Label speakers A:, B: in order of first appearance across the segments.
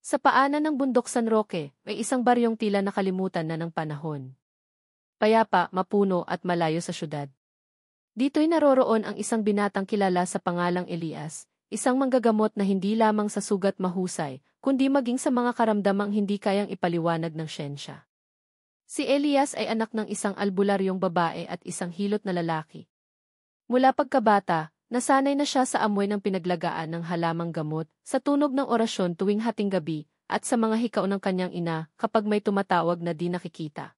A: Sa paanan ng bundok San Roque, may isang baryong tila nakalimutan na ng panahon. Payapa, mapuno at malayo sa syudad. Dito'y naroroon ang isang binatang kilala sa pangalang Elias, isang manggagamot na hindi lamang sa sugat mahusay, kundi maging sa mga karamdamang hindi kayang ipaliwanag ng siyensya. Si Elias ay anak ng isang albularyong babae at isang hilot na lalaki. Mula pagkabata, nasanay na siya sa amoy ng pinaglagaan ng halamang gamot, sa tunog ng orasyon tuwing hating gabi, at sa mga hikaw ng kanyang ina kapag may tumatawag na di nakikita.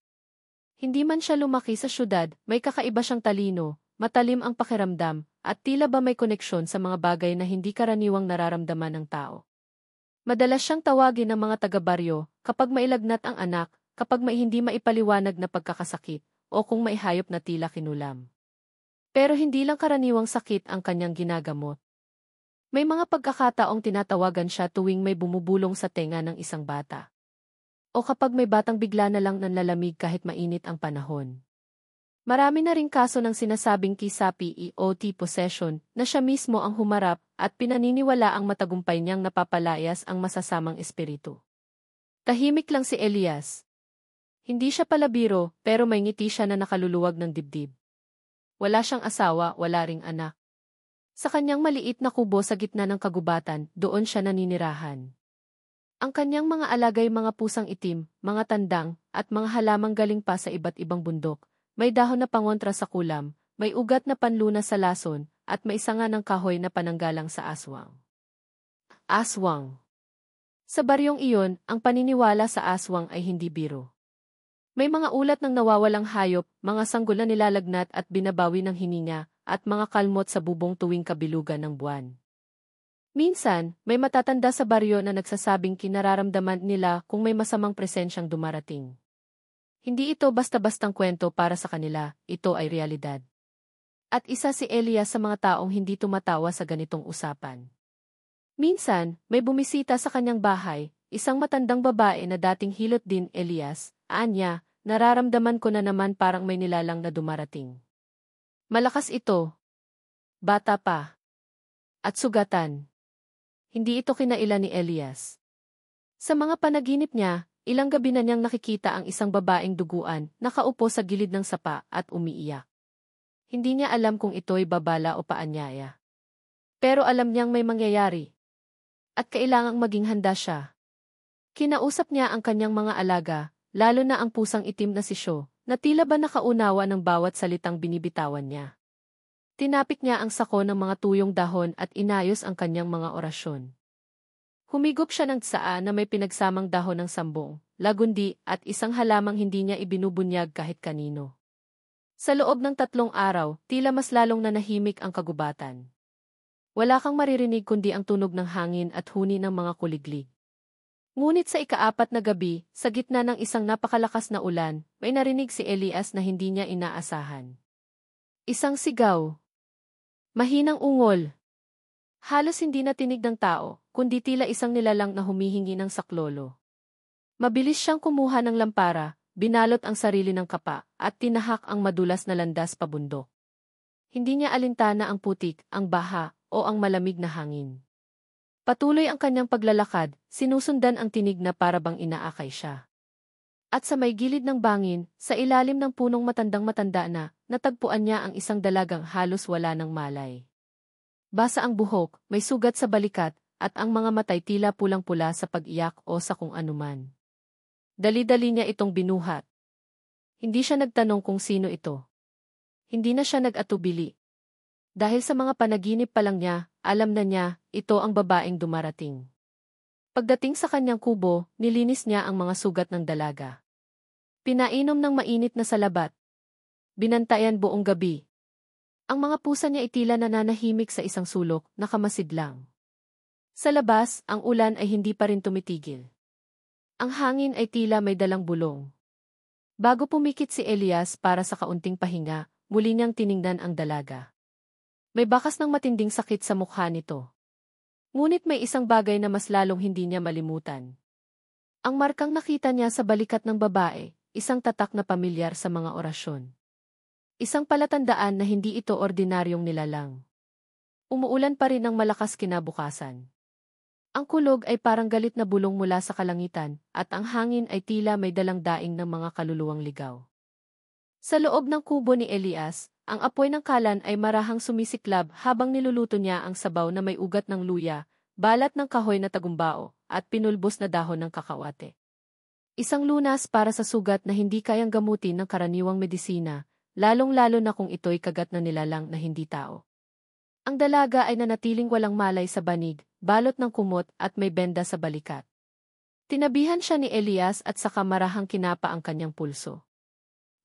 A: Hindi man siya lumaki sa syudad, may kakaiba siyang talino, matalim ang pakiramdam, at tila ba may koneksyon sa mga bagay na hindi karaniwang nararamdaman ng tao. Madalas siyang tawagin ng mga taga-baryo kapag mailagnat ang anak, kapag may hindi maipaliwanag na pagkakasakit, o kung may hayop na tila kinulam. Pero hindi lang karaniwang sakit ang kanyang ginagamot. May mga pagkakataong tinatawagan siya tuwing may bumubulong sa tenga ng isang bata. O kapag may batang bigla na lang nanlalamig kahit mainit ang panahon. Marami na ring kaso ng sinasabing kisapi o possession na siya mismo ang humarap at pinaniniwala ang matagumpay niyang napapalayas ang masasamang espiritu. Tahimik lang si Elias. Hindi siya palabiro pero may ngiti siya na nakaluluwag ng dibdib. Wala siyang asawa, wala ring anak. Sa kanyang maliit na kubo sa gitna ng kagubatan, doon siya naninirahan. Ang kanyang mga alagay mga pusang itim, mga tandang, at mga halamang galing pa sa iba't ibang bundok. May dahon na pangontra sa kulam, may ugat na panluna sa lason, at may sanga ng kahoy na pananggalang sa aswang. Aswang. Sa baryong iyon, ang paniniwala sa aswang ay hindi biro. May mga ulat ng nawawalang hayop, mga sanggol na nilalagnat at binabawi ng hininga, at mga kalmot sa bubong tuwing kabilugan ng buwan. Minsan, may matatanda sa baryo na nagsasabing kinararamdaman nila kung may masamang presensyang dumarating. Hindi ito basta-bastang kwento para sa kanila, ito ay realidad. At isa si Elias sa mga taong hindi tumatawa sa ganitong usapan. Minsan, may bumisita sa kanyang bahay, isang matandang babae na dating hilot din Elias, anya, nararamdaman ko na naman parang may nilalang na dumarating. Malakas ito. Bata pa. At sugatan. Hindi ito kinailan ni Elias. Sa mga panaginip niya, ilang gabi na niyang nakikita ang isang babaeng duguan, nakaupo sa gilid ng sapa at umiiyak. Hindi niya alam kung ito'y babala o paanyaya. Pero alam niyang may mangyayari. At kailangang maging handa siya. Kinausap niya ang kanyang mga alaga, lalo na ang pusang itim na si Sho, na tila ba nakaunawa ng bawat salitang binibitawan niya. Tinapik niya ang sako ng mga tuyong dahon at inayos ang kanyang mga orasyon. Humigop siya ng tsaa na may pinagsamang dahon ng sambong, lagundi at isang halamang hindi niya ibinubunyag kahit kanino. Sa loob ng 3 araw, tila mas lalong nanahimik ang kagubatan. Wala kang maririnig kundi ang tunog ng hangin at huni ng mga kuliglig. Ngunit sa ika-4 na gabi, sa gitna ng isang napakalakas na ulan, may narinig si Elias na hindi niya inaasahan. Isang sigaw. Mahinang ungol. Halos hindi na tinig ng tao, kundi tila isang nilalang na humihingi ng saklolo. Mabilis siyang kumuha ng lampara, binalot ang sarili ng kapa, at tinahak ang madulas na landas pabundok. Hindi niya alintana ang putik, ang baha, o ang malamig na hangin. Patuloy ang kanyang paglalakad, sinusundan ang tinig na para bang inaakay siya. At sa may gilid ng bangin, sa ilalim ng punong matandang-matanda na, natagpuan niya ang isang dalagang halos wala ng malay. Basa ang buhok, may sugat sa balikat, at ang mga matay tila pulang-pula sa pag-iyak o sa kung anuman. Dali-dali niya itong binuhat. Hindi siya nagtanong kung sino ito. Hindi na siya nag-atubili. Dahil sa mga panaginip pa lang niya, alam na niya, ito ang babaeng dumarating. Pagdating sa kanyang kubo, nilinis niya ang mga sugat ng dalaga. Pinainom ng mainit na salabat. Binantayan buong gabi. Ang mga pusa niya itila nananahimik sa isang sulok, nakamasid lang. Sa labas, ang ulan ay hindi pa rin tumitigil. Ang hangin ay tila may dalang bulong. Bago pumikit si Elias para sa kaunting pahinga, muli niyang tiningnan ang dalaga. May bakas ng matinding sakit sa mukha nito. Ngunit may isang bagay na mas lalong hindi niya malimutan. Ang markang nakita niya sa balikat ng babae, isang tatak na pamilyar sa mga orasyon. Isang palatandaan na hindi ito ordinaryong nilalang. Umuulan pa rin ng malakas kinabukasan. Ang kulog ay parang galit na bulong mula sa kalangitan, at ang hangin ay tila may dalang daing ng mga kaluluwang ligaw. Sa loob ng kubo ni Elias, ang apoy ng kalan ay marahang sumisiklab habang niluluto niya ang sabaw na may ugat ng luya, balat ng kahoy na tagumbao, at pinulbos na dahon ng kakawate. Isang lunas para sa sugat na hindi kayang gamutin ng karaniwang medisina, lalong-lalo na kung ito'y kagat na nilalang na hindi tao. Ang dalaga ay nanatiling walang malay sa banig, balot ng kumot at may benda sa balikat. Tinabihan siya ni Elias at saka marahang kinapa ang kanyang pulso.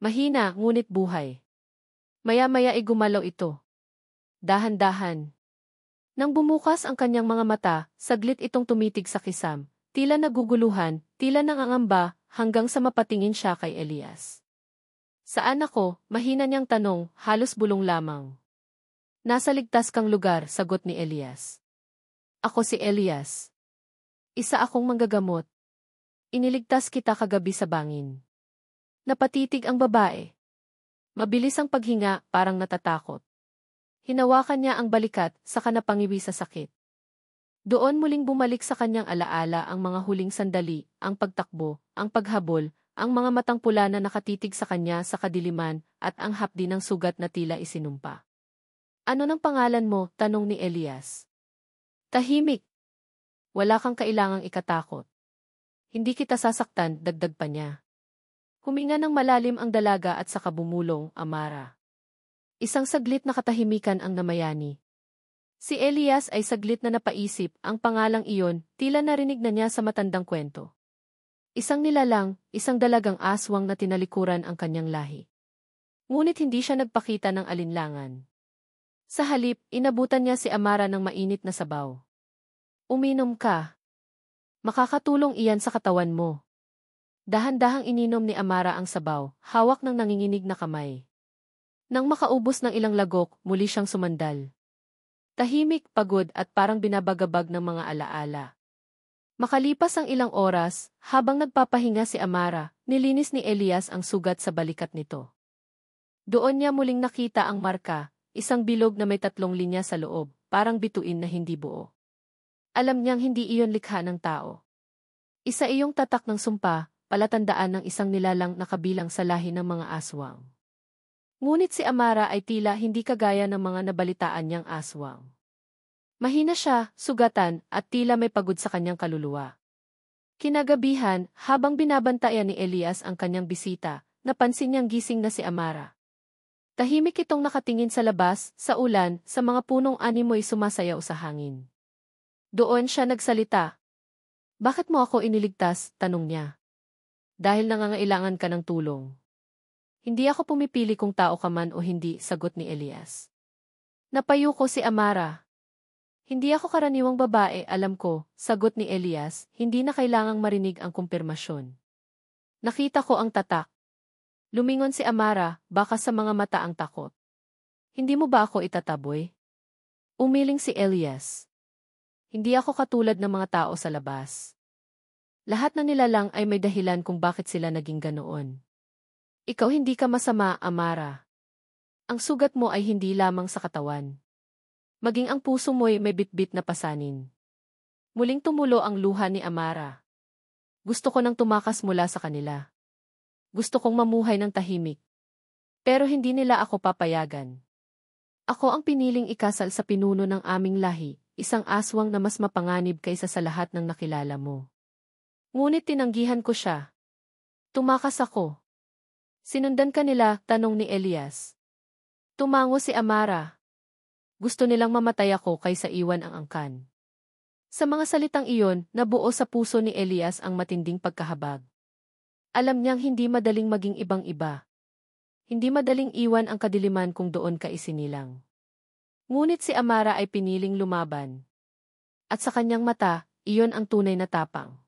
A: Mahina, ngunit buhay. Maya-maya ay gumalaw ito. Dahan-dahan. Nang bumukas ang kanyang mga mata, saglit itong tumitig sa kisam, tila naguguluhan, tila nangangamba, hanggang sa mapatingin siya kay Elias. Saan ako? Mahina niyang tanong, halos bulong lamang. Nasa ligtas kang lugar, sagot ni Elias. Ako si Elias. Isa akong manggagamot. Iniligtas kita kagabi sa bangin. Napatitig ang babae. Mabilis ang paghinga, parang natatakot. Hinawakan niya ang balikat, saka napangiwi sa sakit. Doon muling bumalik sa kanyang alaala ang mga huling sandali, ang pagtakbo, ang paghabol, ang mga matang pula na nakatitig sa kanya sa kadiliman, at ang hapdi ng sugat na tila isinumpa. Ano ng pangalan mo? Tanong ni Elias. Tahimik. Wala kang kailangang ikatakot. Hindi kita sasaktan, dagdag pa niya. Huminga ng malalim ang dalaga at saka bumulong, Amara. Isang saglit na katahimikan ang namayani. Si Elias ay saglit na napaisip, ang pangalang iyon, tila narinig na niya sa matandang kwento. Isang nilalang, isang dalagang aswang na tinalikuran ang kanyang lahi. Ngunit hindi siya nagpakita ng alinlangan. Sa halip, inabutan niya si Amara ng mainit na sabaw. Uminom ka. Makakatulong iyan sa katawan mo. Dahan-dahang ininom ni Amara ang sabaw, hawak ng nanginginig na kamay. Nang makaubos ng ilang lagok, muli siyang sumandal. Tahimik, pagod at parang binabagabag ng mga alaala. Makalipas ang ilang oras, habang nagpapahinga si Amara, nilinis ni Elias ang sugat sa balikat nito. Doon niya muling nakita ang marka, isang bilog na may 3 linya sa loob, parang bituin na hindi buo. Alam niyang hindi iyon likha ng tao. Isa iyong tatak ng sumpa, palatandaan ng isang nilalang na kabilang sa lahi ng mga aswang. Ngunit si Amara ay tila hindi kagaya ng mga nabalitaan niyang aswang. Mahina siya, sugatan, at tila may pagod sa kanyang kaluluwa. Kinagabihan, habang binabantayan ni Elias ang kanyang bisita, napansin niyang gising na si Amara. Tahimik itong nakatingin sa labas, sa ulan, sa mga punong animoy sumasayaw sa hangin. Doon siya nagsalita. Bakit mo ako iniligtas? Tanong niya. Dahil nangangailangan ka ng tulong. Hindi ako pumipili kung tao ka man o hindi, sagot ni Elias. Napayuko si Amara. Hindi ako karaniwang babae, alam ko, sagot ni Elias, hindi na kailangang marinig ang kumpirmasyon. Nakita ko ang tatak. Lumingon si Amara, baka sa mga mata ang takot. Hindi mo ba ako itataboy? Umiling si Elias. Hindi ako katulad ng mga tao sa labas. Lahat na nilalang ay may dahilan kung bakit sila naging ganoon. Ikaw hindi ka masama, Amara. Ang sugat mo ay hindi lamang sa katawan. Maging ang puso mo'y may bitbit na pasanin. Muling tumulo ang luha ni Amara. Gusto ko nang tumakas mula sa kanila. Gusto kong mamuhay ng tahimik. Pero hindi nila ako papayagan. Ako ang piniling ikasal sa pinuno ng aming lahi, isang aswang na mas mapanganib kaysa sa lahat ng nakilala mo. Ngunit tinanggihan ko siya. Tumakas ako. Sinundan ka nila, tanong ni Elias. Tumango si Amara. Gusto nilang mamatay ako kaysa iwan ang angkan. Sa mga salitang iyon, nabuo sa puso ni Elias ang matinding pagkahabag. Alam niyang hindi madaling maging ibang-iba. Hindi madaling iwan ang kadiliman kung doon ka isinilang. Ngunit si Amara ay piniling lumaban. At sa kanyang mata, iyon ang tunay na tapang.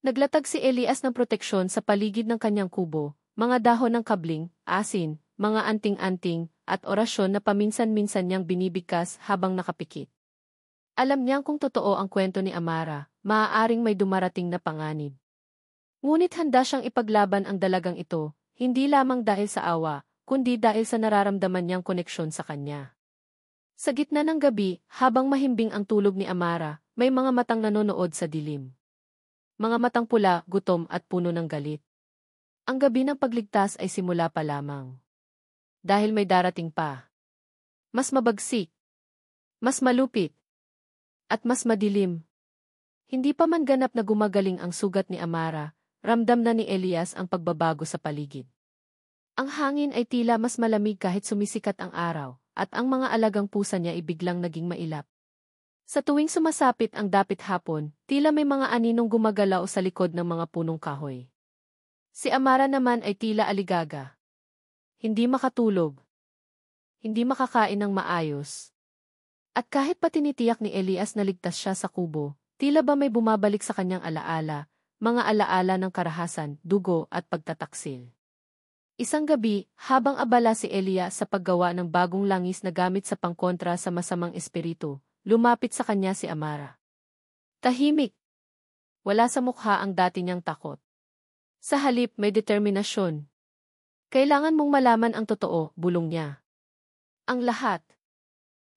A: Naglatag si Elias ng proteksyon sa paligid ng kanyang kubo, mga dahon ng kabling, asin, mga anting-anting, at orasyon na paminsan-minsan niyang binibigkas habang nakapikit. Alam niyang kung totoo ang kwento ni Amara, maaaring may dumarating na panganib. Ngunit handa siyang ipaglaban ang dalagang ito, hindi lamang dahil sa awa, kundi dahil sa nararamdaman niyang koneksyon sa kanya. Sa gitna ng gabi, habang mahimbing ang tulog ni Amara, may mga matang nanonood sa dilim. Mga matang pula, gutom at puno ng galit. Ang gabi ng pagligtas ay simula pa lamang. Dahil may darating pa. Mas mabagsik, mas malupit, at mas madilim. Hindi pa man ganap na gumagaling ang sugat ni Amara, ramdam na ni Elias ang pagbabago sa paligid. Ang hangin ay tila mas malamig kahit sumisikat ang araw, at ang mga alagang pusa niya ay biglang naging mailap. Sa tuwing sumasapit ang dapit hapon, tila may mga aninong gumagalaw sa likod ng mga punong kahoy. Si Amara naman ay tila aligaga. Hindi makatulog. Hindi makakain ng maayos. At kahit pa tinitiyak ni Elias na ligtas siya sa kubo, tila ba may bumabalik sa kanyang alaala, mga alaala ng karahasan, dugo at pagtataksil. Isang gabi, habang abala si Elias sa paggawa ng bagong langis na gamit sa pangkontra sa masamang espiritu, lumapit sa kanya si Amara. Tahimik. Wala sa mukha ang dati niyang takot. Sa halip may determinasyon. Kailangan mong malaman ang totoo, bulong niya. Ang lahat.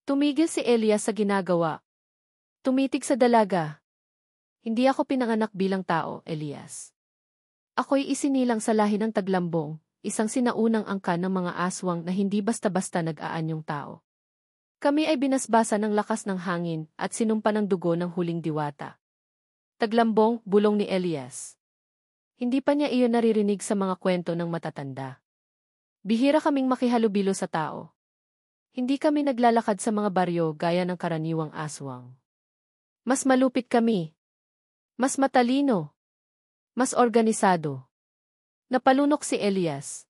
A: Tumigil si Elias sa ginagawa. Tumitig sa dalaga. Hindi ako pinanganak bilang tao, Elias. Ako'y isinilang sa lahi ng taglambong, isang sinaunang angkan ng mga aswang na hindi basta-basta nag-aanyong tao. Kami ay binasbasa ng lakas ng hangin at sinumpa ng dugo ng huling diwata. Taglambong, bulong ni Elias. Hindi pa niya iyon naririnig sa mga kwento ng matatanda. Bihira kaming makihalubilo sa tao. Hindi kami naglalakad sa mga baryo gaya ng karaniwang aswang. Mas malupit kami. Mas matalino. Mas organisado. Napalunok si Elias.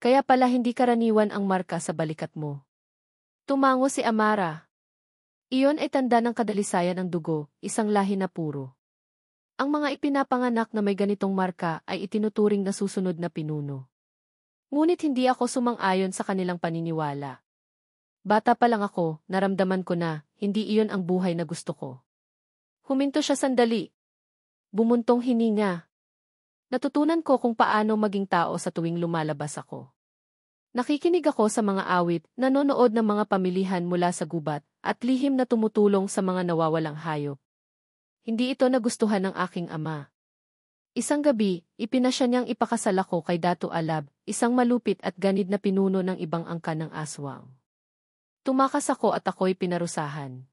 A: Kaya pala hindi karaniwan ang marka sa balikat mo. Tumango si Amara. Iyon ay tanda ng kadalisayan ng dugo, isang lahi na puro. Ang mga ipinapanganak na may ganitong marka ay itinuturing na susunod na pinuno. Ngunit hindi ako sumang-ayon sa kanilang paniniwala. Bata pa lang ako, naramdaman ko na, hindi iyon ang buhay na gusto ko. Huminto siya sandali. Bumuntong hininga. Natutunan ko kung paano maging tao sa tuwing lumalabas ako. Nakikinig ako sa mga awit, nanonood ng mga pamilihan mula sa gubat, at lihim na tumutulong sa mga nawawalang hayop. Hindi ito nagustuhan ng aking ama. Isang gabi, ipinasya niyang ipakasal ako kay Datu Alab, isang malupit at ganid na pinuno ng ibang angkan ng aswang. Tumakas ako at ako'y pinarusahan.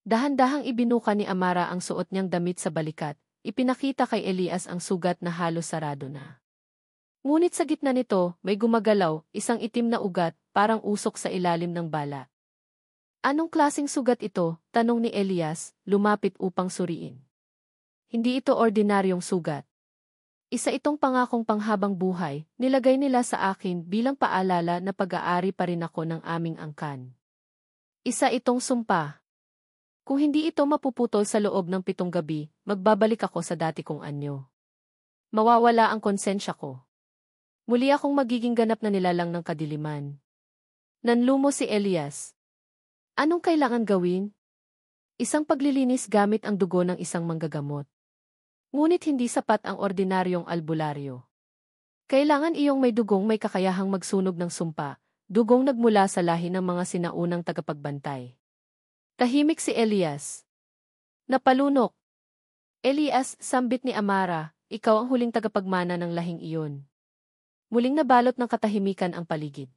A: Dahan-dahang ibinuka ni Amara ang suot niyang damit sa balikat, ipinakita kay Elias ang sugat na halos sarado na. Ngunit sa gitna nito, may gumagalaw, isang itim na ugat, parang usok sa ilalim ng bala. Anong klaseng sugat ito? Tanong ni Elias, lumapit upang suriin. Hindi ito ordinaryong sugat. Isa itong pangakong panghabang buhay, nilagay nila sa akin bilang paalala na pag-aari pa rin ako ng aming angkan. Isa itong sumpa. Kung hindi ito mapuputol sa loob ng 7 gabi, magbabalik ako sa dati kong anyo. Mawawala ang konsensya ko. Muli akong magiging ganap na nilalang ng kadiliman. Nanlumo si Elias. Anong kailangan gawin? Isang paglilinis gamit ang dugo ng isang manggagamot. Ngunit hindi sapat ang ordinaryong albularyo. Kailangan iyong may dugong may kakayahang magsunog ng sumpa, dugong nagmula sa lahi ng mga sinaunang tagapagbantay. Tahimik si Elias. Napalunok. Elias, sambit ni Amara, ikaw ang huling tagapagmana ng lahing iyon. Muling nabalot ng katahimikan ang paligid.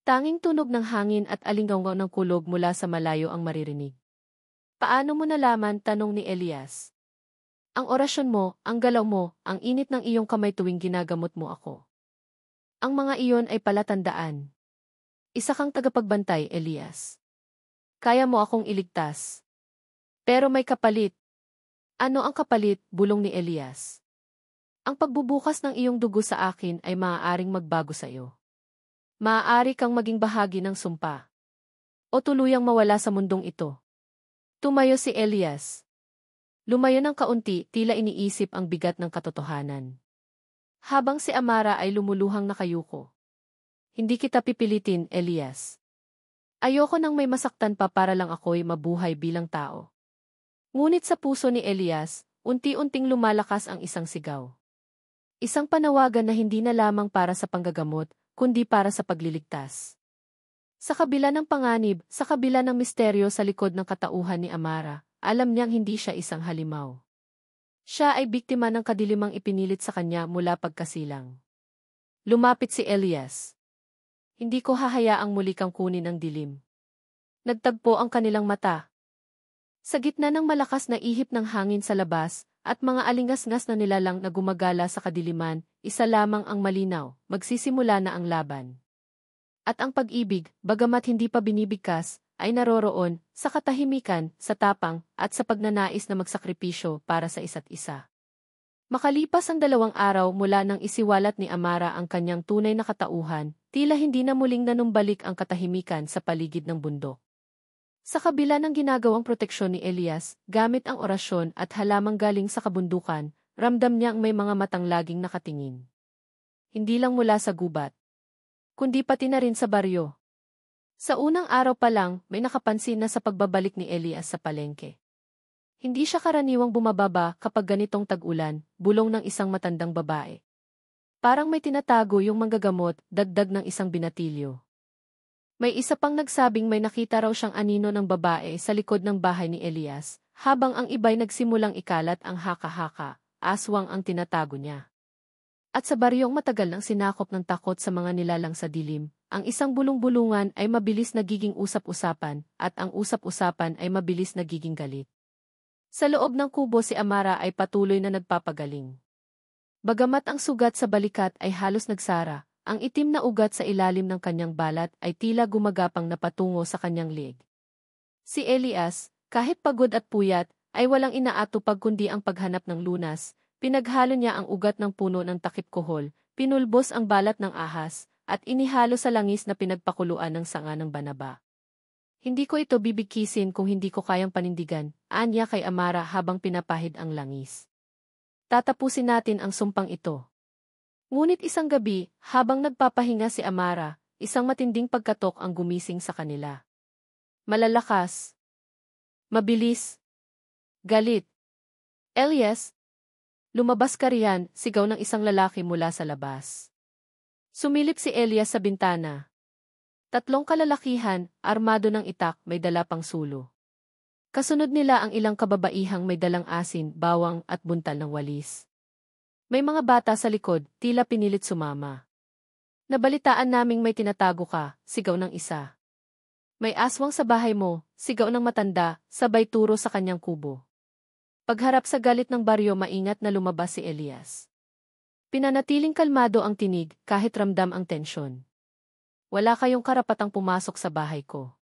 A: Tanging tunog ng hangin at alingaw ng kulog mula sa malayo ang maririnig. Paano mo nalaman? Tanong ni Elias. Ang orasyon mo, ang galaw mo, ang init ng iyong kamay tuwing ginagamot mo ako. Ang mga iyon ay palatandaan. Isa kang tagapagbantay, Elias. Kaya mo akong iligtas. Pero may kapalit. Ano ang kapalit? Bulong ni Elias. Ang pagbubukas ng iyong dugo sa akin ay maaaring magbago sa iyo. Maaari kang maging bahagi ng sumpa. O tuluyang mawala sa mundong ito. Tumayo si Elias. Lumayo ng kaunti, tila iniisip ang bigat ng katotohanan. Habang si Amara ay lumuluhang nakayuko. Hindi kita pipilitin, Elias. Ayoko nang may masaktan pa para lang ako'y mabuhay bilang tao. Ngunit sa puso ni Elias, unti-unting lumalakas ang isang sigaw. Isang panawagan na hindi na lamang para sa panggagamot, kundi para sa pagliligtas. Sa kabila ng panganib, sa kabila ng misteryo sa likod ng katauhan ni Amara, alam niyang hindi siya isang halimaw. Siya ay biktima ng kadilimang ipinilit sa kanya mula pagkasilang. Lumapit si Elias. Hindi ko hahayaang muli kang kunin ng dilim. Nagtagpo ang kanilang mata. Sa gitna ng malakas na ihip ng hangin sa labas, at mga alingas-ngas na nilalang na gumagala sa kadiliman, isa lamang ang malinaw, magsisimula na ang laban. At ang pag-ibig, bagamat hindi pa binibigkas, ay naroroon, sa katahimikan, sa tapang, at sa pagnanais na magsakripisyo para sa isa't isa. Makalipas ang 2 araw mula nang isiwalat ni Amara ang kanyang tunay na katauhan, tila hindi na muling nanumbalik ang katahimikan sa paligid ng bundok. Sa kabila ng ginagawang proteksyon ni Elias, gamit ang orasyon at halamang galing sa kabundukan, ramdam niyang may mga matang laging nakatingin. Hindi lang mula sa gubat, kundi pati na rin sa baryo. Sa unang araw pa lang, may nakapansin na sa pagbabalik ni Elias sa palengke. Hindi siya karaniwang bumababa kapag ganitong tag-ulan, bulong ng isang matandang babae. Parang may tinatago yung manggagamot, dagdag ng isang binatilyo. May isa pang nagsabing may nakita raw siyang anino ng babae sa likod ng bahay ni Elias, habang ang iba'y nagsimulang ikalat ang haka-haka, aswang ang tinatago niya. At sa baryong matagal nang sinakop ng takot sa mga nilalang sa dilim, ang isang bulong-bulungan ay mabilis nagiging usap-usapan, at ang usap-usapan ay mabilis nagiging galit. Sa loob ng kubo si Amara ay patuloy na nagpapagaling. Bagamat ang sugat sa balikat ay halos nagsara, ang itim na ugat sa ilalim ng kanyang balat ay tila gumagapang na patungo sa kanyang leeg. Si Elias, kahit pagod at puyat, ay walang inaatupag kundi ang paghanap ng lunas. Pinaghalo niya ang ugat ng puno ng takip kohol, pinulbos ang balat ng ahas, at inihalo sa langis na pinagpakuluan ng sanga ng banaba. Hindi ko ito bibikisin kung hindi ko kayang panindigan, anya kay Amara habang pinapahid ang langis. Tatapusin natin ang sumpang ito. Ngunit isang gabi, habang nagpapahinga si Amara, isang matinding pagkatok ang gumising sa kanila. Malalakas. Mabilis. Galit. Elias, lumabas ka riyan, sigaw ng isang lalaki mula sa labas. Sumilip si Elias sa bintana. 3 kalalakihan, armado ng itak, may dala pang sulo. Kasunod nila ang ilang kababaihang may dalang asin, bawang at buntal ng walis. May mga bata sa likod, tila pinilit sumama. Nabalitaan naming may tinatago ka, sigaw ng isa. May aswang sa bahay mo, sigaw ng matanda, sabay turo sa kanyang kubo. Pagharap sa galit ng baryo, maingat na lumabas si Elias. Pinanatiling kalmado ang tinig, kahit ramdam ang tensyon. Wala kayong karapatang pumasok sa bahay ko.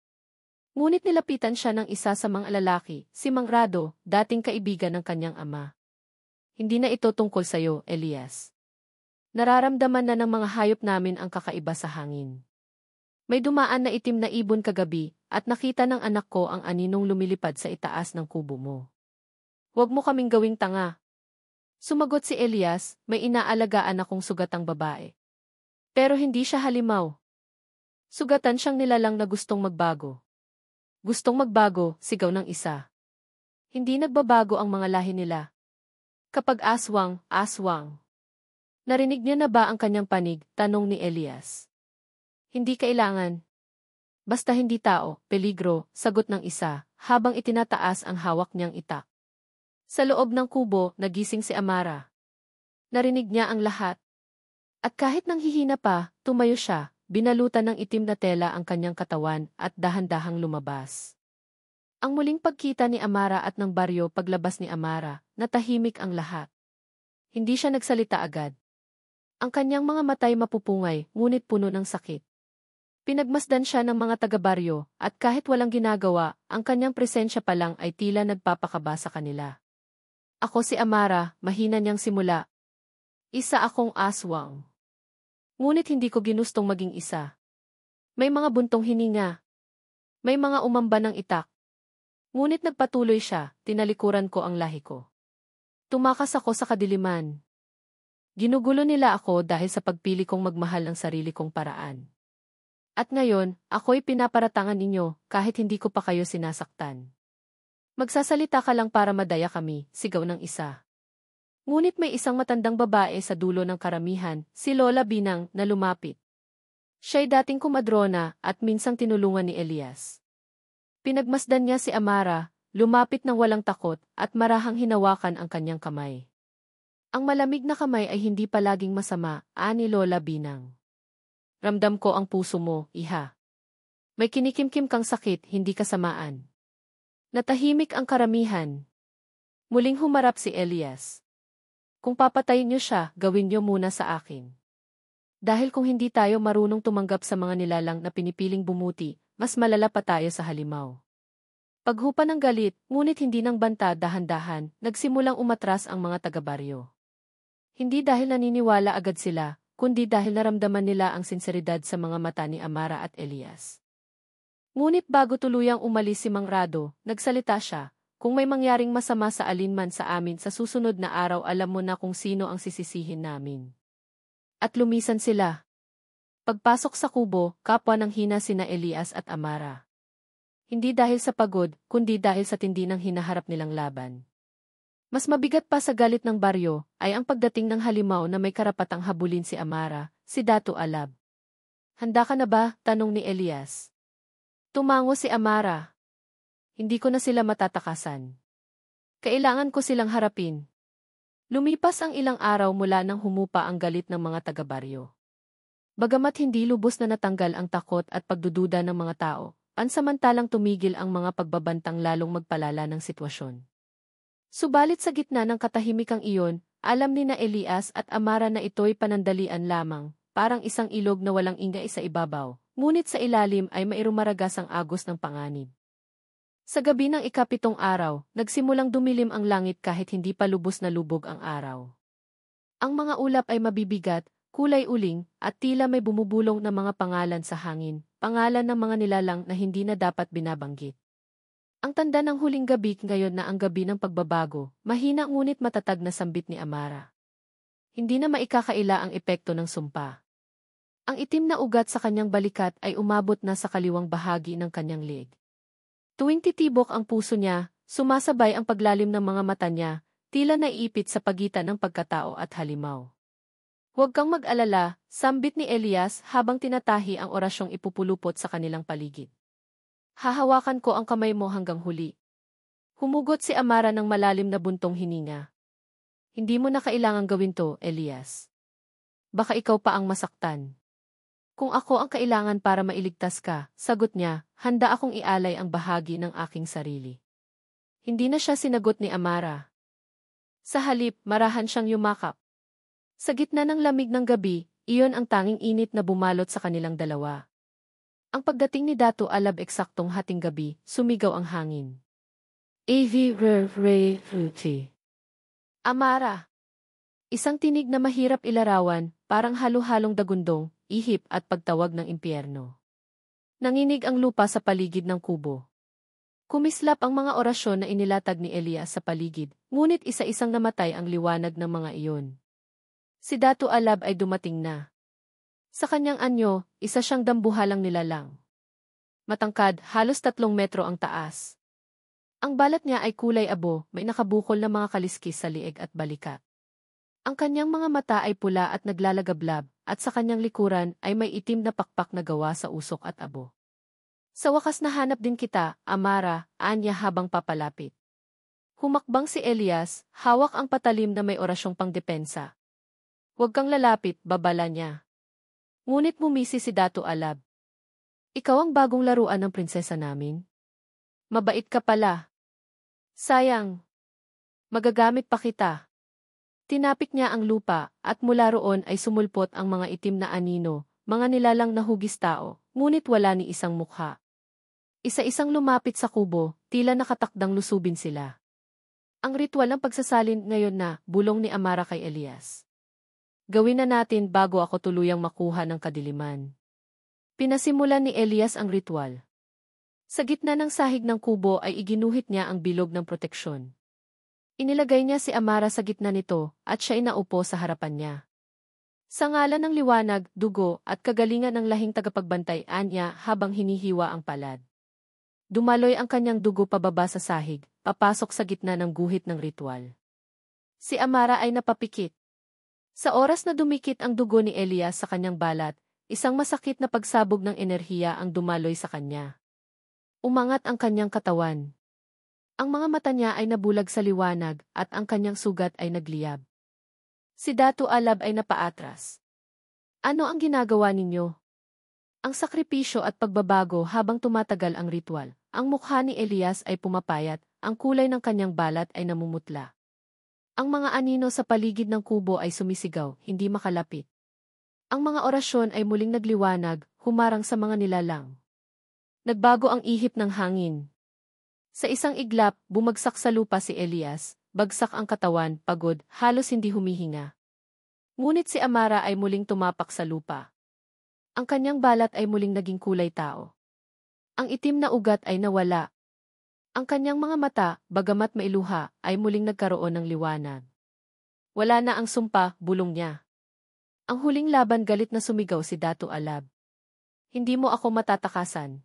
A: Ngunit nilapitan siya ng isa sa mga lalaki, si Mang Rado, dating kaibigan ng kanyang ama. Hindi na ito tungkol sa'yo, Elias. Nararamdaman na ng mga hayop namin ang kakaiba sa hangin. May dumaan na itim na ibon kagabi, at nakita ng anak ko ang aninong lumilipad sa itaas ng kubo mo. Huwag mo kaming gawing tanga. Sumagot si Elias, may inaalagaan akong sugatang babae. Pero hindi siya halimaw. Sugatan siyang nilalang na gustong magbago. Gustong magbago, sigaw ng isa. Hindi nagbabago ang mga lahi nila. Kapag aswang, aswang. Narinig niya na ba ang kanyang panig, tanong ni Elias. Hindi kailangan. Basta hindi tao, peligro, sagot ng isa, habang itinataas ang hawak niyang itak. Sa loob ng kubo, nagising si Amara. Narinig niya ang lahat. At kahit nanghihina pa, tumayo siya, binalutan ng itim na tela ang kanyang katawan at dahan-dahang lumabas. Ang muling pagkita ni Amara at ng baryo paglabas ni Amara, natahimik ang lahat. Hindi siya nagsalita agad. Ang kanyang mga matay mapupungay, ngunit puno ng sakit. Pinagmasdan siya ng mga taga-baryo, at kahit walang ginagawa, ang kanyang presensya pa lang ay tila nagpapakaba sa kanila. Ako si Amara, mahina niyang simula. Isa akong aswang. Ngunit hindi ko ginustong maging isa. May mga buntong hininga. May mga umamba ng itak. Ngunit nagpatuloy siya, tinalikuran ko ang lahi ko. Tumakas ako sa kadiliman. Ginugulo nila ako dahil sa pagpili kong magmahal ng sarili kong paraan. At ngayon, ako'y pinaparatangan ninyo kahit hindi ko pa kayo sinasaktan. Magsasalita ka lang para madaya kami, sigaw ng isa. Ngunit may isang matandang babae sa dulo ng karamihan, si Lola Binang, na lumapit. Siya'y dating kumadrona at minsang tinulungan ni Elias. Pinagmasdan niya si Amara, lumapit ng walang takot at marahang hinawakan ang kanyang kamay. Ang malamig na kamay ay hindi palaging masama, ani Lola Binang. Ramdam ko ang puso mo, iha. May kinikimkim kang sakit, hindi kasamaan. Natahimik ang karamihan. Muling humarap si Elias. Kung papatayin niyo siya, gawin niyo muna sa akin. Dahil kung hindi tayo marunong tumanggap sa mga nilalang na pinipiling bumuti, mas malala pa tayo sa halimaw. Paghupa ng galit, ngunit hindi ng banta dahan-dahan, nagsimulang umatras ang mga taga-baryo. Hindi dahil naniniwala agad sila, kundi dahil naramdaman nila ang sinseridad sa mga mata ni Amara at Elias. Ngunit bago tuluyang umalis si Mang Rado, nagsalita siya, kung may mangyaring masama sa alinman sa amin sa susunod na araw alam mo na kung sino ang sisisihin namin. At lumisan sila. Pagpasok sa kubo, kapwa ng hina sina Elias at Amara. Hindi dahil sa pagod, kundi dahil sa tindi ng hinaharap nilang laban. Mas mabigat pa sa galit ng baryo, ay ang pagdating ng halimaw na may karapatang habulin si Amara, si Datu Alab. Handa ka na ba? Tanong ni Elias. Tumango si Amara. Hindi ko na sila matatakasan. Kailangan ko silang harapin. Lumipas ang ilang araw mula nang humupa ang galit ng mga taga-baryo. Bagamat hindi lubos na natanggal ang takot at pagdududa ng mga tao, pansamantalang tumigil ang mga pagbabantang lalong magpalala ng sitwasyon. Subalit sa gitna ng katahimikang iyon, alam ni na Elias at Amara na ito'y panandalian lamang, parang isang ilog na walang ingay sa ibabaw, ngunit sa ilalim ay mairumaragas ang agos ng panganib. Sa gabi ng ikapitong araw, nagsimulang dumilim ang langit kahit hindi pa lubos na lubog ang araw. Ang mga ulap ay mabibigat, kulay uling, at tila may bumubulong na mga pangalan sa hangin, pangalan ng mga nilalang na hindi na dapat binabanggit. Ang tanda ng huling gabi ngayon na ang gabi ng pagbabago, mahina ngunit matatag na sambit ni Amara. Hindi na maikakaila ang epekto ng sumpa. Ang itim na ugat sa kanyang balikat ay umabot na sa kaliwang bahagi ng kanyang leeg. Tuwing titibok ang puso niya, sumasabay ang paglalim ng mga mata niya, tila naiipit sa pagitan ng pagkatao at halimaw. Huwag kang mag-alala, sambit ni Elias habang tinatahi ang orasyong ipupulupot sa kanilang paligid. Hahawakan ko ang kamay mo hanggang huli. Humugot si Amara ng malalim na buntong hininga. Hindi mo na kailangang gawin to, Elias. Baka ikaw pa ang masaktan. Kung ako ang kailangan para mailigtas ka, sagot niya, handa akong ialay ang bahagi ng aking sarili. Hindi na siya sinagot ni Amara. Sa halip, marahan siyang yumakap. Sa gitna ng lamig ng gabi, iyon ang tanging init na bumalot sa kanilang dalawa. Ang pagdating ni Datu Alab eksaktong hating gabi, sumigaw ang hangin. Ruti. Amara. Isang tinig na mahirap ilarawan, parang halo-halong dagundong, ihip at pagtawag ng impyerno. Nanginig ang lupa sa paligid ng kubo. Kumislap ang mga orasyon na inilatag ni Elias sa paligid, ngunit isa-isang namatay ang liwanag ng mga iyon. Si Datu Alab ay dumating na. Sa kanyang anyo, isa siyang dambuhalang nilalang. Matangkad, halos 3 metro ang taas. Ang balat niya ay kulay abo, may nakabukol na mga kaliskis sa lieg at balikat. Ang kanyang mga mata ay pula at naglalagablab, at sa kanyang likuran ay may itim na pakpak na gawa sa usok at abo. Sa wakas nahanap din kita, Amara, anya habang papalapit. Humakbang si Elias, hawak ang patalim na may orasyong pangdepensa. Huwag kang lalapit, babala niya. Ngunit mumisi si Datu Alab. Ikaw ang bagong laruan ng prinsesa namin? Mabait ka pala. Sayang. Magagamit pa kita. Tinapik niya ang lupa, at mula roon ay sumulpot ang mga itim na anino, mga nilalang na hugis tao, ngunit wala ni isang mukha. Isa-isang lumapit sa kubo, tila nakatakdang lusubin sila. Ang ritual ng pagsasalin ngayon na, bulong ni Amara kay Elias. Gawin na natin bago ako tuluyang makuha ng kadiliman. Pinasimulan ni Elias ang ritual. Sa gitna ng sahig ng kubo ay iginuhit niya ang bilog ng proteksyon. Inilagay niya si Amara sa gitna nito at siya inaupo sa harapan niya. Sa ngalan ng liwanag, dugo at kagalingan ng lahing tagapagbantay niya habang hinihiwa ang palad. Dumaloy ang kanyang dugo pababa sa sahig, papasok sa gitna ng guhit ng ritual. Si Amara ay napapikit. Sa oras na dumikit ang dugo ni Elias sa kanyang balat, isang masakit na pagsabog ng enerhiya ang dumaloy sa kanya. Umangat ang kanyang katawan. Ang mga mata niya ay nabulag sa liwanag at ang kanyang sugat ay nagliyab. Si Datu Alab ay napaatras. Ano ang ginagawa ninyo? Ang sakripisyo at pagbabago habang tumatagal ang ritual. Ang mukha ni Elias ay pumapayat, ang kulay ng kanyang balat ay namumutla. Ang mga anino sa paligid ng kubo ay sumisigaw, hindi makalapit. Ang mga orasyon ay muling nagliwanag, humarang sa mga nilalang. Nagbago ang ihip ng hangin. Sa isang iglap, bumagsak sa lupa si Elias, bagsak ang katawan, pagod, halos hindi humihinga. Ngunit si Amara ay muling tumapak sa lupa. Ang kanyang balat ay muling naging kulay tao. Ang itim na ugat ay nawala. Ang kanyang mga mata, bagamat mailuha, ay muling nagkaroon ng liwanag. Wala na ang sumpa, bulong niya. Ang huling laban galit na sumigaw si Datu Alab. Hindi mo ako matatakasan.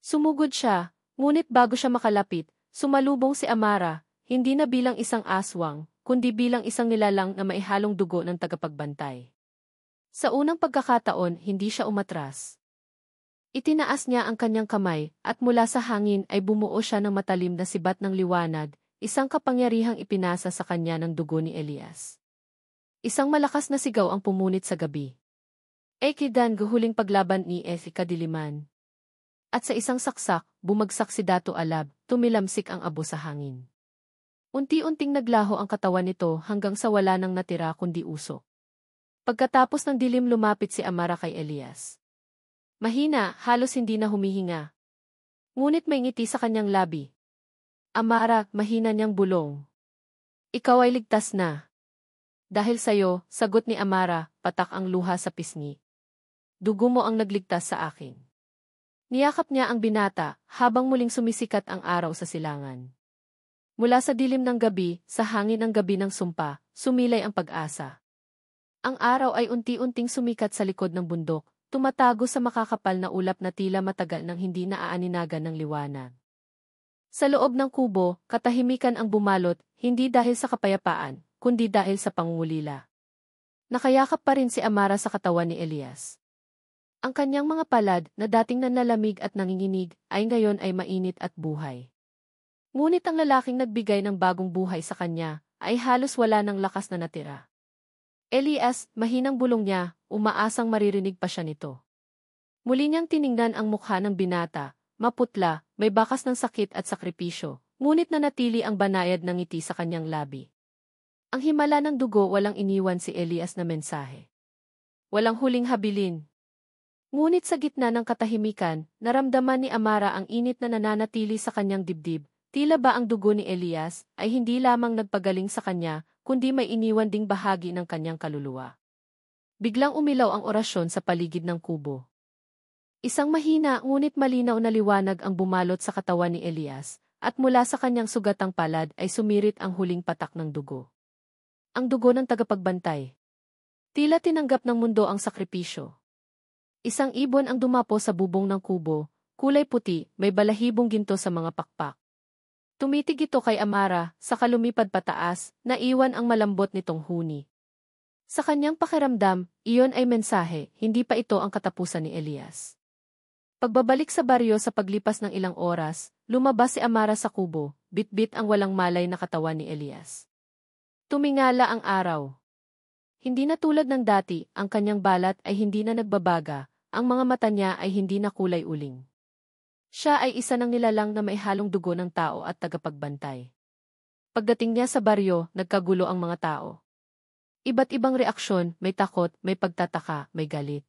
A: Sumugod siya, ngunit bago siya makalapit, sumalubong si Amara, hindi na bilang isang aswang, kundi bilang isang nilalang na maihalong dugo ng tagapagbantay. Sa unang pagkakataon, hindi siya umatras. Itinaas niya ang kanyang kamay, at mula sa hangin ay bumuo siya ng matalim na sibat ng liwanag, isang kapangyarihang ipinasa sa kanya ng dugo ni Elias. Isang malakas na sigaw ang pumunit sa gabi. Ekidan guhuling paglaban ni Efi kadiliman. At sa isang saksak, bumagsak si Datu Alab, tumilamsik ang abo sa hangin. Unti-unting naglaho ang katawan nito hanggang sa wala nang natira kundi usok. Pagkatapos ng dilim lumapit si Amara kay Elias. Mahina, halos hindi na humihinga. Ngunit may ngiti sa kanyang labi. Amara, mahina niyang bulong. Ikaw ay ligtas na. Dahil sayo, sagot ni Amara, patak ang luha sa pisngi. Dugo mo ang nagligtas sa akin. Niyakap niya ang binata, habang muling sumisikat ang araw sa silangan. Mula sa dilim ng gabi, sa hangin ng gabi ng sumpa, sumilay ang pag-asa. Ang araw ay unti-unting sumikat sa likod ng bundok, tumatago sa makakapal na ulap na tila matagal nang hindi naaaninagan ng liwanag. Sa loob ng kubo, katahimikan ang bumalot, hindi dahil sa kapayapaan, kundi dahil sa pangungulila. Nakayakap pa rin si Amara sa katawan ni Elias. Ang kanyang mga palad na dating nanlalamig at nanginginig ay ngayon ay mainit at buhay. Ngunit ang lalaking nagbigay ng bagong buhay sa kanya ay halos wala ng lakas na natira. Elias, mahinang bulong niya, umaasang maririnig pa siya nito. Muli niyang tiningnan ang mukha ng binata, maputla, may bakas ng sakit at sakripisyo, ngunit nanatili ang banayad ng ngiti sa kanyang labi. Ang himala ng dugo walang iniwan si Elias na mensahe. Walang huling habilin. Ngunit sa gitna ng katahimikan, naramdaman ni Amara ang init na nananatili sa kanyang dibdib, tila ba ang dugo ni Elias ay hindi lamang nagpagaling sa kanya, kundi may iniwan ding bahagi ng kanyang kaluluwa. Biglang umilaw ang orasyon sa paligid ng kubo. Isang mahina ngunit malinaw na liwanag ang bumalot sa katawan ni Elias, at mula sa kanyang sugatang palad ay sumirit ang huling patak ng dugo. Ang dugo ng tagapagbantay. Tila tinanggap ng mundo ang sakripisyo. Isang ibon ang dumapo sa bubong ng kubo, kulay puti, may balahibong ginto sa mga pakpak. Tumitig ito kay Amara, sa kalumipad pataas, naiwan ang malambot nitong huni. Sa kanyang pakiramdam, iyon ay mensahe, hindi pa ito ang katapusan ni Elias. Pagbabalik sa baryo sa paglipas ng ilang oras, lumabas si Amara sa kubo, bitbit ang walang malay na katawan ni Elias. Tumingala ang araw. Hindi na tulad ng dati, ang kanyang balat ay hindi na nagbabaga, ang mga mata niya ay hindi na kulay uling. Siya ay isa ng nilalang na may halong dugo ng tao at tagapagbantay. Pagdating niya sa baryo, nagkagulo ang mga tao. Iba't ibang reaksyon, may takot, may pagtataka, may galit.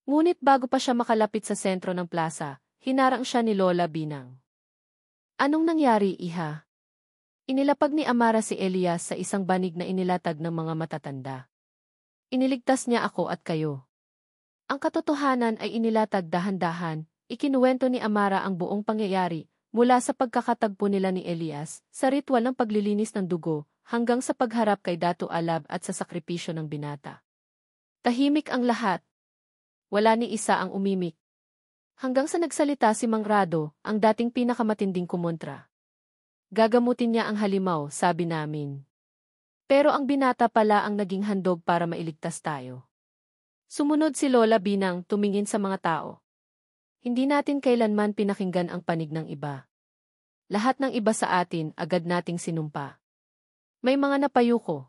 A: Ngunit bago pa siya makalapit sa sentro ng plaza, hinarang siya ni Lola Binang. Anong nangyari, iha? Inilapag ni Amara si Elias sa isang banig na inilatag ng mga matatanda. Iniligtas niya ako at kayo. Ang katotohanan ay inilatag dahan-dahan, ikinuwento ni Amara ang buong pangyayari, mula sa pagkakatagpo nila ni Elias, sa ritual ng paglilinis ng dugo, hanggang sa pagharap kay Datu Alab at sa sakripisyo ng binata. Tahimik ang lahat. Wala ni isa ang umimik. Hanggang sa nagsalita si Mang Rado, ang dating pinakamatinding kumontra. Gagamutin niya ang halimaw, sabi namin. Pero ang binata pala ang naging handog para mailigtas tayo. Sumunod si Lola Binang tumingin sa mga tao. Hindi natin kailanman pinakinggan ang panig ng iba. Lahat ng iba sa atin agad nating sinumpa. May mga napayuko.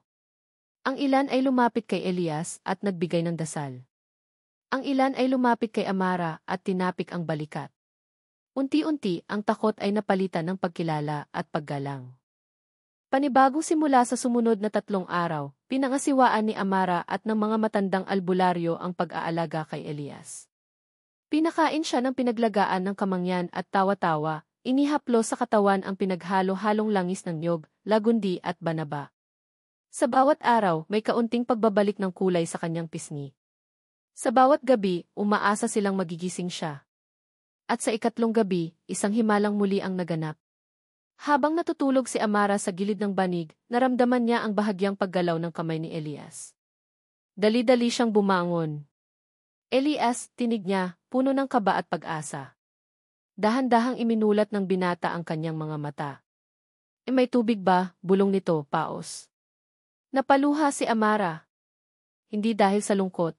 A: Ang ilan ay lumapit kay Elias at nagbigay ng dasal. Ang ilan ay lumapit kay Amara at tinapik ang balikat. Unti-unti ang takot ay napalitan ng pagkilala at paggalang. Panibagong simula sa sumunod na 3 araw, pinangasiwaan ni Amara at ng mga matandang albularyo ang pag-aalaga kay Elias. Pinakain siya ng pinaglagaan ng kamangyan at tawa-tawa, inihaplo sa katawan ang pinaghalo-halong langis ng niyog, lagundi at banaba. Sa bawat araw, may kaunting pagbabalik ng kulay sa kanyang pisngi. Sa bawat gabi, umaasa silang magigising siya. At sa 3 gabi, isang himalang muli ang naganap. Habang natutulog si Amara sa gilid ng banig, naramdaman niya ang bahagyang paggalaw ng kamay ni Elias. Dali-dali siyang bumangon. Elias, tinig niya, puno ng kaba at pag-asa. Dahan-dahang iminulat ng binata ang kanyang mga mata. May tubig ba, bulong nito, paos? Napaluha si Amara. Hindi dahil sa lungkot,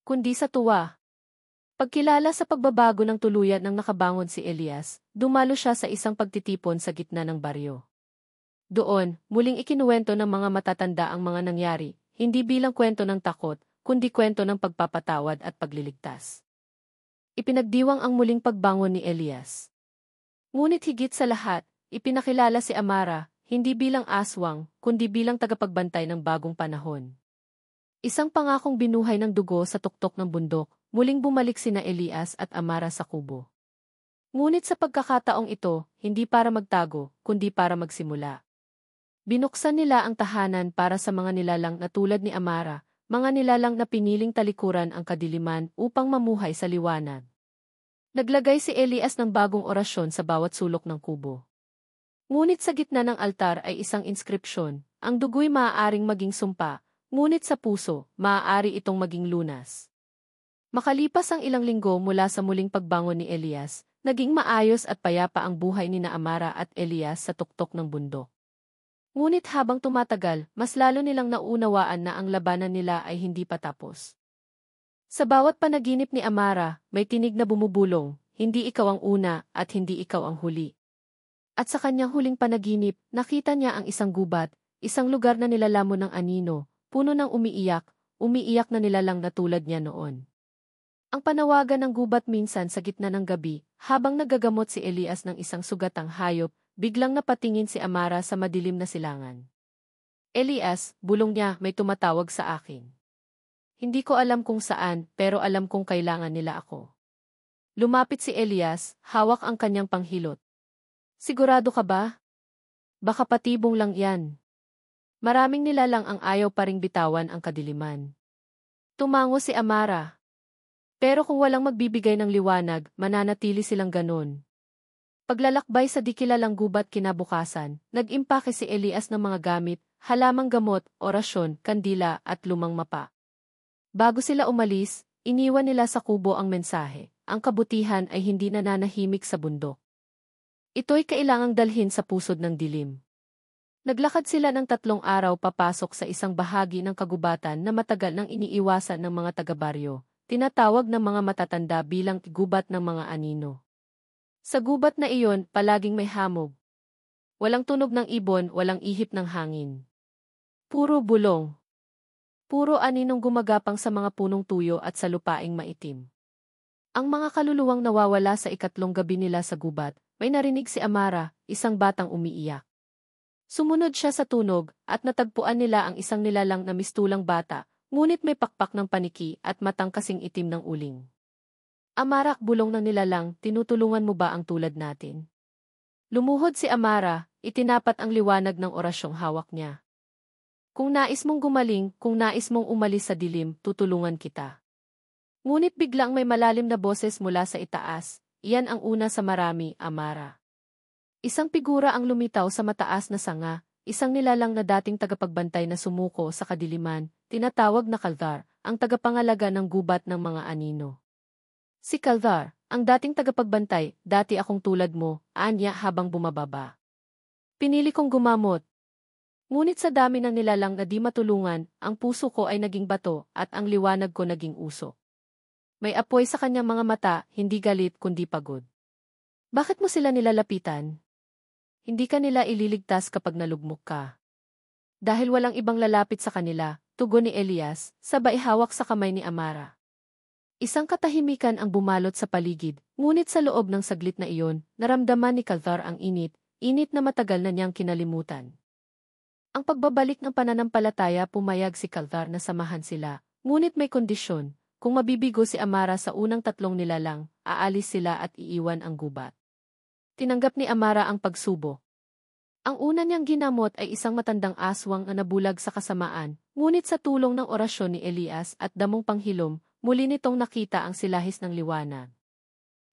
A: kundi sa tuwa. Pagkilala sa pagbabago ng tuluyan ng nakabangon si Elias, dumalo siya sa isang pagtitipon sa gitna ng baryo. Doon, muling ikinuwento ng mga matatanda ang mga nangyari, hindi bilang kwento ng takot, kundi kwento ng pagpapatawad at pagliligtas. Ipinagdiwang ang muling pagbangon ni Elias. Ngunit higit sa lahat, ipinakilala si Amara, hindi bilang aswang, kundi bilang tagapagbantay ng bagong panahon. Isang pangakong binuhay ng dugo sa tuktok ng bundok, muling bumalik sina Elias at Amara sa kubo. Ngunit sa pagkakataong ito, hindi para magtago, kundi para magsimula. Binuksan nila ang tahanan para sa mga nilalang na tulad ni Amara, mga nilalang na piniling talikuran ang kadiliman upang mamuhay sa liwanag. Naglagay si Elias ng bagong orasyon sa bawat sulok ng kubo. Ngunit sa gitna ng altar ay isang inskripsyon, ang dugo'y maaaring maging sumpa, ngunit sa puso, maaari itong maging lunas. Makalipas ang ilang linggo mula sa muling pagbangon ni Elias, naging maayos at payapa ang buhay ni Amara at Elias sa tuktok ng bundok. Ngunit habang tumatagal, mas lalo nilang naunawaan na ang labanan nila ay hindi pa tapos. Sa bawat panaginip ni Amara, may tinig na bumubulong, hindi ikaw ang una at hindi ikaw ang huli. At sa kanyang huling panaginip, nakita niya ang isang gubat, isang lugar na nilalamon ng anino, puno ng umiiyak na nilalang na tulad niya noon. Ang panawagan ng gubat minsan sa gitna ng gabi, habang nagagamot si Elias ng isang sugatang hayop, biglang napatingin si Amara sa madilim na silangan. Elias, bulong niya, may tumatawag sa akin. Hindi ko alam kung saan, pero alam kong kailangan nila ako. Lumapit si Elias, hawak ang kanyang panghilot. Sigurado ka ba? Baka patibong lang yan. Maraming nilalang ang ayaw pa ring bitawan ang kadiliman. Tumango si Amara. Pero kung walang magbibigay ng liwanag, mananatili silang ganon. Paglalakbay sa dikilalang gubat kinabukasan, nag-impake si Elias ng mga gamit, halamang gamot, orasyon, kandila at lumang mapa. Bago sila umalis, iniwan nila sa kubo ang mensahe, ang kabutihan ay hindi nananahimik sa bundok. Ito'y kailangang dalhin sa pusod ng dilim. Naglakad sila ng 3 araw papasok sa isang bahagi ng kagubatan na matagal nang iniiwasan ng mga taga-baryo, tinatawag ng mga matatanda bilang gubat ng mga anino. Sa gubat na iyon, palaging may hamog. Walang tunog ng ibon, walang ihip ng hangin. Puro bulong. Puro aninong gumagapang sa mga punong tuyo at sa lupaing maitim. Ang mga kaluluwang nawawala sa 3 gabi nila sa gubat, may narinig si Amara, isang batang umiiyak. Sumunod siya sa tunog, at natagpuan nila ang isang nilalang na mistulang bata, ngunit may pakpak ng paniki at matang kasing itim ng uling. Amara, bulong ng nilalang, tinutulungan mo ba ang tulad natin? Lumuhod si Amara, itinapat ang liwanag ng orasyong hawak niya. Kung nais mong gumaling, kung nais mong umalis sa dilim, tutulungan kita. Ngunit biglang may malalim na boses mula sa itaas, iyan ang una sa marami, Amara. Isang figura ang lumitaw sa mataas na sanga, isang nilalang na dating tagapagbantay na sumuko sa kadiliman, tinatawag na Kaldar, ang tagapangalaga ng gubat ng mga anino. Si Kaldar, ang dating tagapagbantay, dati akong tulad mo, anya habang bumababa. Pinili kong gumamot. Ngunit sa dami ng nilalang na di matulungan, ang puso ko ay naging bato at ang liwanag ko naging usok. May apoy sa kanyang mga mata, hindi galit kundi pagod. Bakit mo sila nilalapitan? Hindi ka nila ililigtas kapag nalugmok ka. Dahil walang ibang lalapit sa kanila, tugon ni Elias, sabay hawak sa kamay ni Amara. Isang katahimikan ang bumalot sa paligid, ngunit sa loob ng saglit na iyon, naramdaman ni Calthar ang init na matagal na niyang kinalimutan. Ang pagbabalik ng pananampalataya pumayag si Calthar na samahan sila, ngunit may kondisyon, kung mabibigo si Amara sa unang 3 nilalang, aalis sila at iiwan ang gubat. Tinanggap ni Amara ang pagsubo. Ang una niyang ginamot ay isang matandang aswang na nabulag sa kasamaan, ngunit sa tulong ng orasyon ni Elias at damong panghilom, muli nitong nakita ang silahis ng liwanag.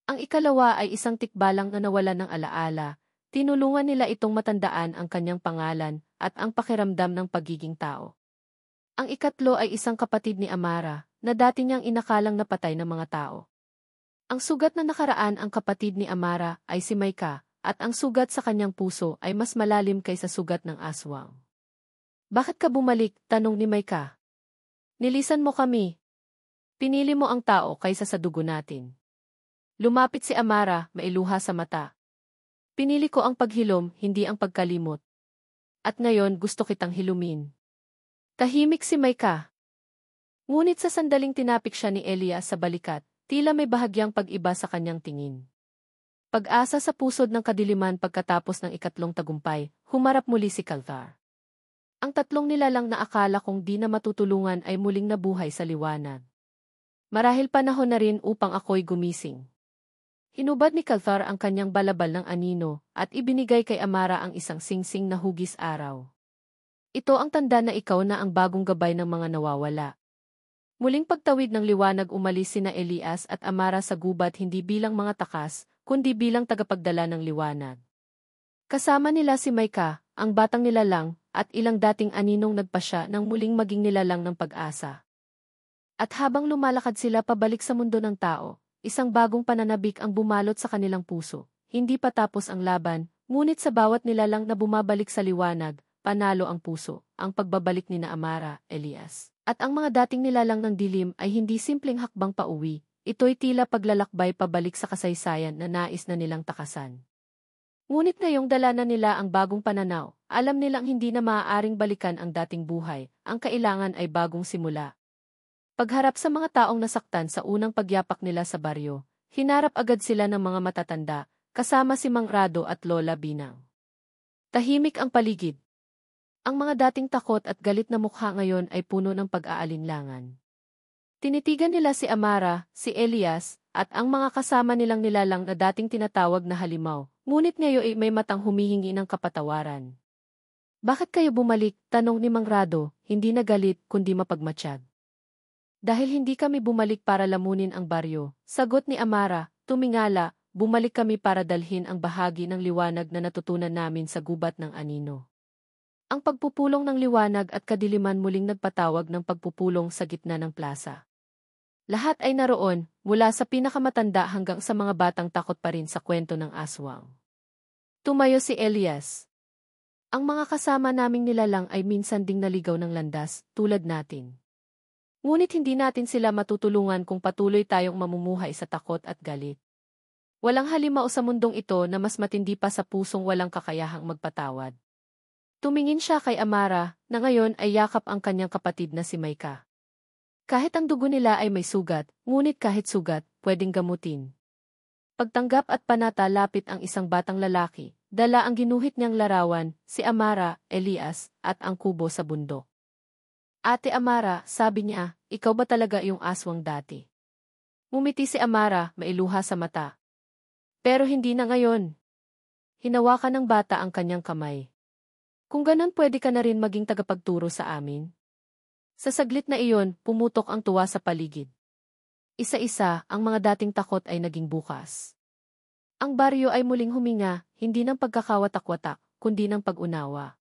A: Ang ikalawa ay isang tikbalang na nawalan ng alaala, tinulungan nila itong matandaan ang kanyang pangalan at ang pakiramdam ng pagiging tao. Ang ikatlo ay isang kapatid ni Amara, na dati niyang inakalang napatay ng mga tao. Ang sugat na nakaraan ang kapatid ni Amara ay si Maika, at ang sugat sa kanyang puso ay mas malalim kaysa sugat ng aswang. Bakit ka bumalik? Tanong ni Maika. Nilisan mo kami. Pinili mo ang tao kaysa sa dugo natin. Lumapit si Amara, mailuha sa mata. Pinili ko ang paghilom, hindi ang pagkalimot. At ngayon gusto kitang hilumin. Tahimik si Maika. Ngunit sa sandaling tinapik siya ni Elias sa balikat, tila may bahagyang pag-iba sa kanyang tingin. Pag-asa sa pusod ng kadiliman pagkatapos ng ikatlong tagumpay, humarap muli si Calthar. Ang 3 nilalang na akala kong di na matutulungan ay muling nabuhay sa liwanag. Marahil panahon na rin upang ako'y gumising. Hinubad ni Calthar ang kanyang balabal ng anino at ibinigay kay Amara ang isang singsing na hugis araw. Ito ang tanda na ikaw na ang bagong gabay ng mga nawawala. Muling pagtawid ng liwanag umalis sina Elias at Amara sa gubat hindi bilang mga takas, kundi bilang tagapagdala ng liwanag. Kasama nila si Maika, ang batang nilalang, at ilang dating aninong nagpasya nang muling maging nilalang ng pag-asa. At habang lumalakad sila pabalik sa mundo ng tao, isang bagong pananabik ang bumalot sa kanilang puso. Hindi pa tapos ang laban, ngunit sa bawat nilalang na bumabalik sa liwanag, panalo ang puso, ang pagbabalik ni na Amara, Elias. At ang mga dating nilalang ng dilim ay hindi simpleng hakbang pauwi, ito'y tila paglalakbay pabalik sa kasaysayan na nais na nilang takasan. Ngunit ngayong dala na nila ang bagong pananaw, alam nilang hindi na maaaring balikan ang dating buhay, ang kailangan ay bagong simula. Pagharap sa mga taong nasaktan sa unang pagyapak nila sa baryo, hinarap agad sila ng mga matatanda, kasama si Mang Rado at Lola Binang. Tahimik ang paligid. Ang mga dating takot at galit na mukha ngayon ay puno ng pag-aalinlangan. Tinitigan nila si Amara, si Elias, at ang mga kasama nilang nilalang na dating tinatawag na halimaw, ngunit ngayon ay may matang humihingi ng kapatawaran. Bakit kayo bumalik? Tanong ni Mang Rado, hindi na galit kundi mapagmatsyag. Dahil hindi kami bumalik para lamunin ang baryo, sagot ni Amara, tumingala, bumalik kami para dalhin ang bahagi ng liwanag na natutunan namin sa gubat ng anino. Ang pagpupulong ng liwanag at kadiliman muling nagpatawag ng pagpupulong sa gitna ng plaza. Lahat ay naroon, mula sa pinakamatanda hanggang sa mga batang takot pa rin sa kwento ng aswang. Tumayo si Elias. Ang mga kasama naming nilalang ay minsan ding naligaw ng landas, tulad natin. Ngunit hindi natin sila matutulungan kung patuloy tayong mamumuhay sa takot at galit. Walang halimaw sa mundong ito na mas matindi pa sa pusong walang kakayahang magpatawad. Tumingin siya kay Amara, na ngayon ay yakap ang kanyang kapatid na si Maika. Kahit ang dugo nila ay may sugat, ngunit kahit sugat, pwedeng gamutin. Pagtanggap at panata lapit ang isang batang lalaki, dala ang ginuhit niyang larawan, si Amara, Elias, at ang kubo sa bundok. Ate Amara, sabi niya, ikaw ba talaga yung aswang dati? Ngumiti si Amara, mailuha sa mata. Pero hindi na ngayon. Hinawakan ng bata ang kanyang kamay. Kung ganon pwede ka na rin maging tagapagturo sa amin. Sa saglit na iyon, pumutok ang tuwa sa paligid. Isa-isa, ang mga dating takot ay naging bukas. Ang baryo ay muling huminga, hindi ng pagkakawatak-watak, kundi ng pag-unawa.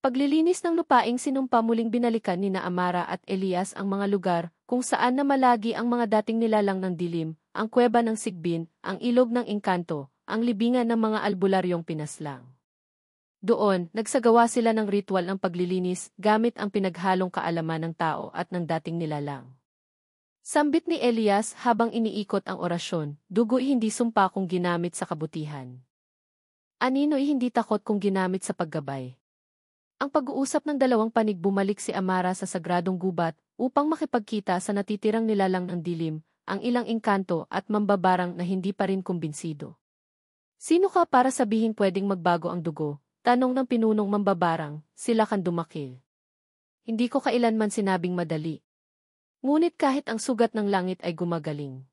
A: Paglilinis ng lupaing sinumpa muling binalikan ni na Amara at Elias ang mga lugar kung saan na malagi ang mga dating nilalang ng dilim, ang kuweba ng sigbin, ang ilog ng engkanto, ang libingan ng mga albularyong pinaslang. Doon, nagsagawa sila ng ritual ng paglilinis gamit ang pinaghalong kaalaman ng tao at ng dating nilalang. Sambit ni Elias habang iniikot ang orasyon, dugo'y hindi sumpa kung ginamit sa kabutihan. Anino'y hindi takot kung ginamit sa paggabay. Ang pag-uusap ng dalawang panig bumalik si Amara sa sagradong gubat upang makipagkita sa natitirang nilalang ng dilim, ang ilang engkanto at mambabarang na hindi pa rin kumbinsido. Sino ka para sabihin pwedeng magbago ang dugo? Tanong ng pinunong mambabarang, sila kan dumakil. Hindi ko kailanman sinabing madali. Ngunit kahit ang sugat ng langit ay gumagaling.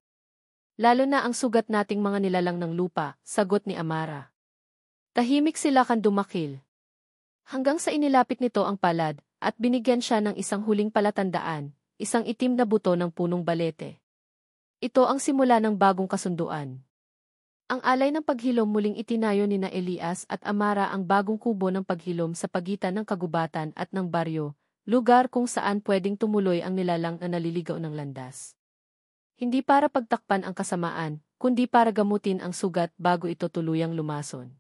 A: Lalo na ang sugat nating mga nilalang ng lupa, sagot ni Amara. Tahimik sila kan dumakil. Hanggang sa inilapit nito ang palad, at binigyan siya ng isang huling palatandaan, isang itim na buto ng punong balete. Ito ang simula ng bagong kasunduan. Ang alay ng paghilom muling itinayo ni na Elias at Amara ang bagong kubo ng paghilom sa pagitan ng kagubatan at ng baryo, lugar kung saan pwedeng tumuloy ang nilalang na naliligaw ng landas. Hindi para pagtakpan ang kasamaan, kundi para gamutin ang sugat bago ito tuluyang lumason.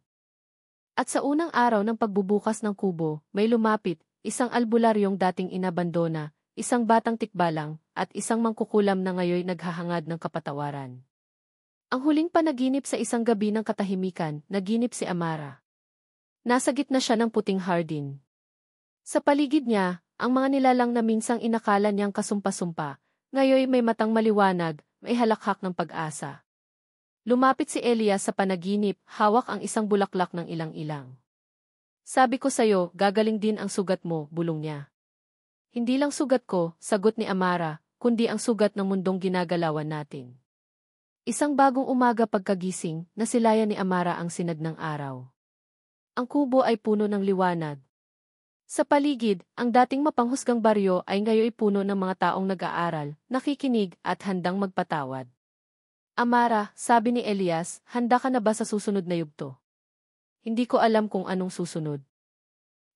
A: At sa unang araw ng pagbubukas ng kubo, may lumapit, isang albularyong dating inabandona, isang batang tikbalang, at isang mangkukulam na ngayoy naghahangad ng kapatawaran. Ang huling panaginip sa isang gabi ng katahimikan, naginip si Amara. Nasa gitna siya ng puting hardin. Sa paligid niya, ang mga nilalang na minsang inakala niyang kasumpa-sumpa, ngayoy may matang maliwanag, may halakhak ng pag-asa. Lumapit si Elias sa panaginip, hawak ang isang bulaklak ng ilang-ilang. Sabi ko sa'yo, gagaling din ang sugat mo, bulong niya. Hindi lang sugat ko, sagot ni Amara, kundi ang sugat ng mundong ginagalawan natin. Isang bagong umaga pagkagising, nasilayan ni Amara ang sinag ng araw. Ang kubo ay puno ng liwanag. Sa paligid, ang dating mapanghusgang baryo ay ngayoy puno ng mga taong nag-aaral, nakikinig at handang magpatawad. Amara, sabi ni Elias, handa ka na ba sa susunod na yugto? Hindi ko alam kung anong susunod.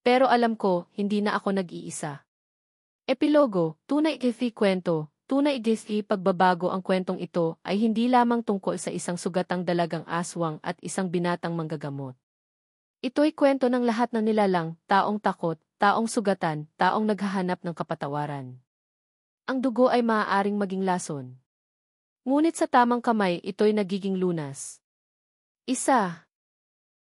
A: Pero alam ko, hindi na ako nag-iisa. Epilogo, tunay kwento, tunay pagbabago. Ang kwentong ito ay hindi lamang tungkol sa isang sugatang dalagang aswang at isang binatang manggagamot. Ito'y kwento ng lahat ng nilalang, taong takot, taong sugatan, taong naghahanap ng kapatawaran. Ang dugo ay maaaring maging lason. Ngunit sa tamang kamay, ito'y nagiging lunas. Isa.